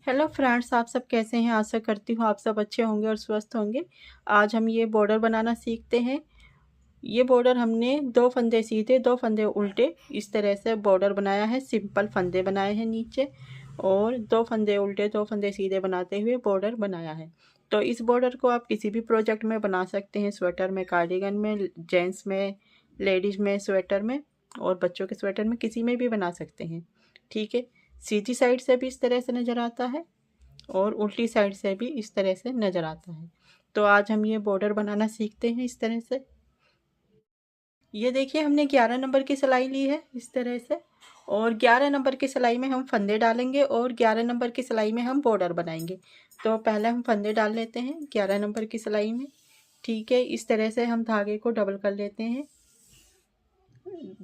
Hello friends, आप सब कैसे हैं। आशा करती हूँ आप सब अच्छे होंगे और स्वस्थ होंगे। आज हम ये बॉर्डर बनाना सीखते हैं। ये बॉर्डर हमने 2 फंदे सीधे 2 फंदे उल्टे इस तरह से बॉर्डर बनाया है। सिंपल फंदे बनाए हैं नीचे और 2 फंदे उल्टे 2 फंदे सीधे बनाते हुए बॉर्डर बनाया है। तो इस बॉर्डर को आप किसी भी प्रोजेक्ट में बना सकते हैं। स्वेटर में, कार्डिगन में, जेंट्स में, लेडीज़ में, स्वेटर में और बच्चों के स्वेटर में, किसी में भी बना सकते हैं। ठीक है। सीधी साइड से भी इस तरह से नज़र आता है और उल्टी साइड से भी इस तरह से नज़र आता है। तो आज हम ये बॉर्डर बनाना सीखते हैं इस तरह से। ये देखिए, हमने 11 नंबर की सिलाई ली है इस तरह से और 11 नंबर की सिलाई में हम फंदे डालेंगे और 11 नंबर की सिलाई में हम बॉर्डर बनाएंगे। तो पहले हम फंदे डाल लेते हैं 11 नंबर की सिलाई में। ठीक है, इस तरह से हम धागे को डबल कर लेते हैं।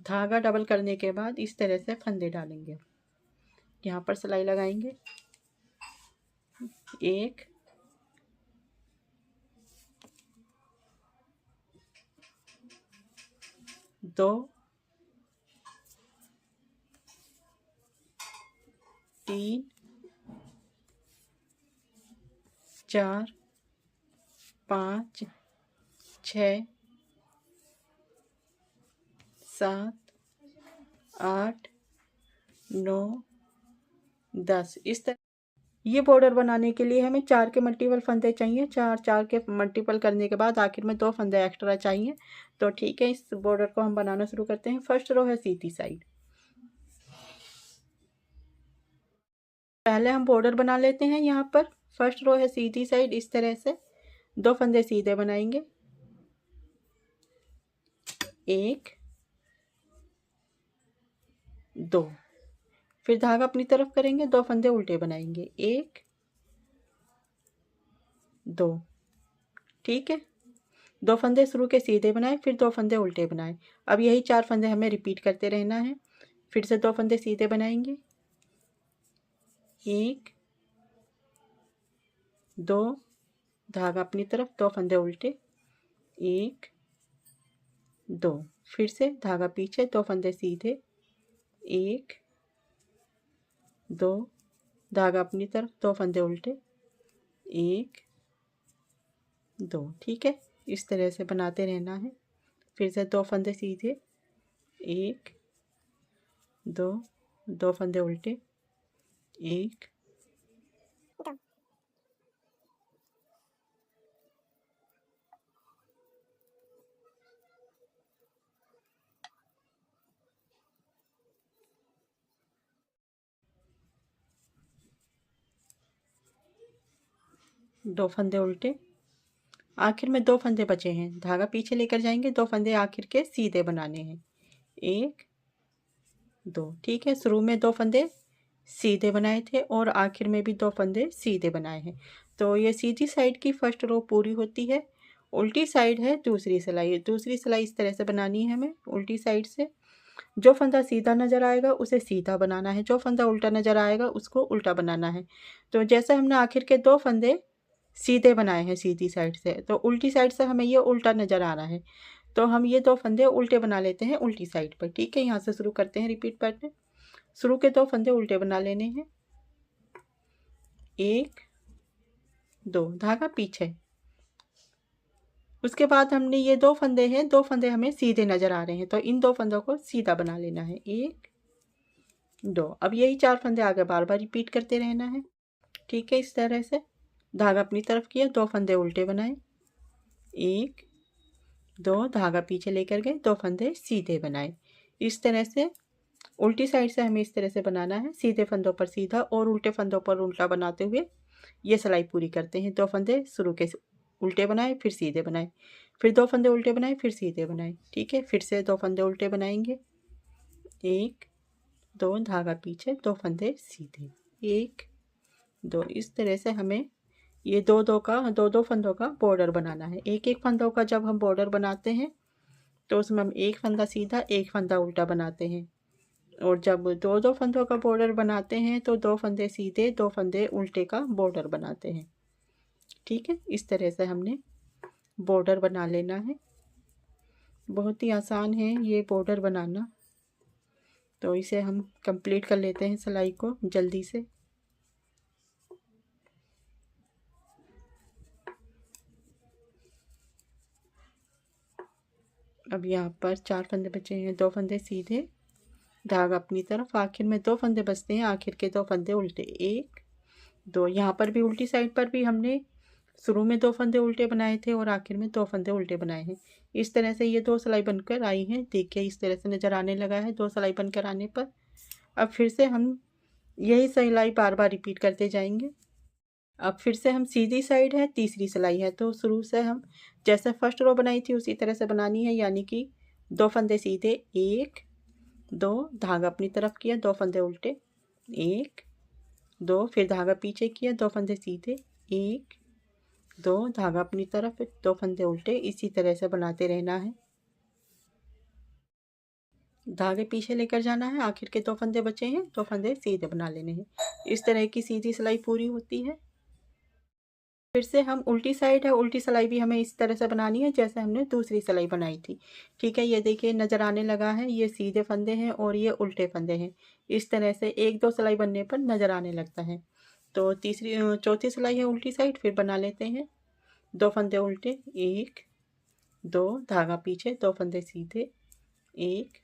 धागा डबल करने के बाद इस तरह से फंदे डालेंगे। यहाँ पर सिलाई लगाएंगे। 1 2 3 4 5 6 7 8 9 10 इस तरह। ये बॉर्डर बनाने के लिए हमें 4 के मल्टीपल फंदे चाहिए। 4 के मल्टीपल करने के बाद आखिर में 2 फंदे एक्स्ट्रा चाहिए। तो ठीक है, इस बॉर्डर को हम बनाना शुरू करते हैं। फर्स्ट रो है सीधी साइड। पहले हम बॉर्डर बना लेते हैं। यहाँ पर फर्स्ट रो है सीधी साइड। इस तरह से 2 फंदे सीधे बनाएंगे। 1 2, फिर धागा अपनी तरफ करेंगे। 2 फंदे उल्टे बनाएंगे। 1 2। ठीक है, 2 फंदे शुरू के सीधे बनाए, फिर 2 फंदे उल्टे बनाए। अब यही 4 फंदे हमें रिपीट करते रहना है। फिर से 2 फंदे सीधे बनाएंगे। 1 2, धागा अपनी तरफ, 2 फंदे उल्टे। 1 2, फिर से धागा पीछे, 2 फंदे सीधे। 1 2, धागा अपनी तरफ, 2 फंदे उल्टे। 1 2। ठीक है, इस तरह से बनाते रहना है। फिर से 2 फंदे सीधे। 1 2, 2 फंदे उल्टे। 1 2 फंदे उल्टे। आखिर में 2 फंदे बचे हैं। धागा पीछे लेकर जाएंगे। 2 फंदे आखिर के सीधे बनाने हैं। 1 2। ठीक है, शुरू में 2 फंदे सीधे बनाए थे और आखिर में भी 2 फंदे सीधे बनाए हैं। तो ये सीधी साइड की फर्स्ट रो पूरी होती है। उल्टी साइड है दूसरी सिलाई। दूसरी सिलाई इस तरह से बनानी है हमें। उल्टी साइड से जो फंदा सीधा नज़र आएगा उसे सीधा बनाना है, जो फंदा उल्टा नज़र आएगा उसको उल्टा बनाना है। तो जैसे हमने आखिर के 2 फंदे सीधे बनाए हैं सीधी साइड से, तो उल्टी साइड से हमें ये उल्टा नज़र आ रहा है। तो हम ये 2 फंदे उल्टे बना लेते हैं उल्टी साइड पर। ठीक है, यहाँ से शुरू करते हैं रिपीट पैटर्न। शुरू के 2 फंदे उल्टे बना लेने हैं। 1 2, धागा पीछे। उसके बाद हमने ये 2 फंदे हैं, 2 फंदे हमें सीधे नज़र आ रहे हैं, तो इन 2 फंदों को सीधा बना लेना है। 1 2। अब यही 4 फंदे आगे बार बार रिपीट करते रहना है। ठीक है, इस तरह से धागा अपनी तरफ किया, 2 फंदे उल्टे बनाए। 1 2, धागा पीछे लेकर गए, 2 फंदे सीधे बनाए। इस तरह से उल्टी साइड से हमें इस तरह से बनाना है। सीधे फंदों पर सीधा और उल्टे फंदों पर उल्टा बनाते हुए ये सिलाई पूरी करते हैं। 2 फंदे शुरू के उल्टे बनाए, फिर सीधे बनाए, फिर 2 फंदे उल्टे बनाए, फिर सीधे बनाए। ठीक है, फिर से 2 फंदे उल्टे बनाएंगे। 1 2, धागा पीछे, 2 फंदे सीधे। 1 2, इस तरह से हमें ये 2 का 2 फंदों का बॉर्डर बनाना है। एक फंदों का जब हम बॉर्डर बनाते हैं तो उसमें हम 1 फंदा सीधा 1 फंदा उल्टा बनाते हैं, और जब 2 फंदों का बॉर्डर बनाते हैं तो 2 फंदे सीधे 2 फंदे उल्टे का बॉर्डर बनाते हैं। ठीक है, इस तरह से हमने बॉर्डर बना लेना है। बहुत ही आसान है ये बॉर्डर बनाना। तो इसे हम कंप्लीट कर लेते हैं सिलाई को जल्दी से। अब यहाँ पर 4 फंदे बचे हैं, 2 फंदे सीधे, धागा अपनी तरफ, आखिर में 2 फंदे बचते हैं, आखिर के 2 फंदे उल्टे, 1 2। यहाँ पर भी उल्टी साइड पर भी हमने शुरू में 2 फंदे उल्टे बनाए थे और आखिर में 2 फंदे उल्टे बनाए हैं। इस तरह से ये 2 सिलाई बनकर आई हैं। देखिए इस तरह से नज़र आने लगा है 2 सिलाई बनकर आने पर। अब फिर से हम यही सिलाई बार बार रिपीट करते जाएंगे। अब फिर से हम सीधी साइड है, तीसरी सिलाई है, तो शुरू से हम जैसे फर्स्ट रो बनाई थी उसी तरह से बनानी है, यानी कि 2 फंदे सीधे, 1 2, धागा अपनी तरफ किया, 2 फंदे उल्टे, 1 2, फिर धागा पीछे किया, 2 फंदे सीधे, 1 2, धागा अपनी तरफ, 2 फंदे उल्टे। इसी तरह से बनाते रहना है, धागे पीछे लेकर जाना है, आखिर के 2 फंदे बचे हैं, 2 फंदे सीधे बना लेने हैं। इस तरह की सीधी सिलाई पूरी होती है। फिर से हम उल्टी साइड है, उल्टी सिलाई भी हमें इस तरह से बनानी है जैसे हमने दूसरी सिलाई बनाई थी। ठीक है, ये देखिए नज़र आने लगा है, ये सीधे फंदे हैं और ये उल्टे फंदे हैं। इस तरह से 1 2 सिलाई बनने पर नज़र आने लगता है। तो चौथी सिलाई है उल्टी साइड, फिर बना लेते हैं। 2 फंदे उल्टे, 1 2, धागा पीछे, 2 फंदे सीधे, 1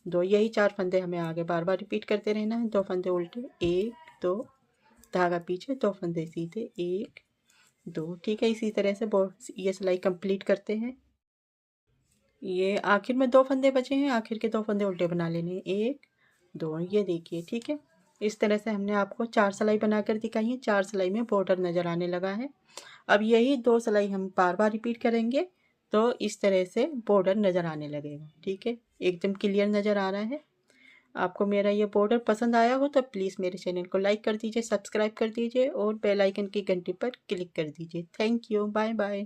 2, यही 4 फंदे हमें आगे बार बार रिपीट करते रहना है। 2 फंदे उल्टे, 1 2, धागा पीछे, 2 फंदे सीधे, 1 2। ठीक है, इसी तरह से ये सिलाई कंप्लीट करते हैं। ये आखिर में 2 फंदे बचे हैं, आखिर के 2 फंदे उल्टे बना लेने हैं, 1 2, ये देखिए। ठीक है, इस तरह से हमने आपको 4 सिलाई बनाकर दिखाई है। 4 सिलाई में बॉर्डर नज़र आने लगा है। अब यही 2 सिलाई हम बार बार रिपीट करेंगे तो इस तरह से बॉर्डर नज़र आने लगेगा। ठीक है, एकदम क्लियर नज़र आ रहा है। आपको मेरा ये बॉर्डर पसंद आया हो तो प्लीज़ मेरे चैनल को लाइक कर दीजिए, सब्सक्राइब कर दीजिए और बेल आइकन की घंटी पर क्लिक कर दीजिए। Thank you, bye bye.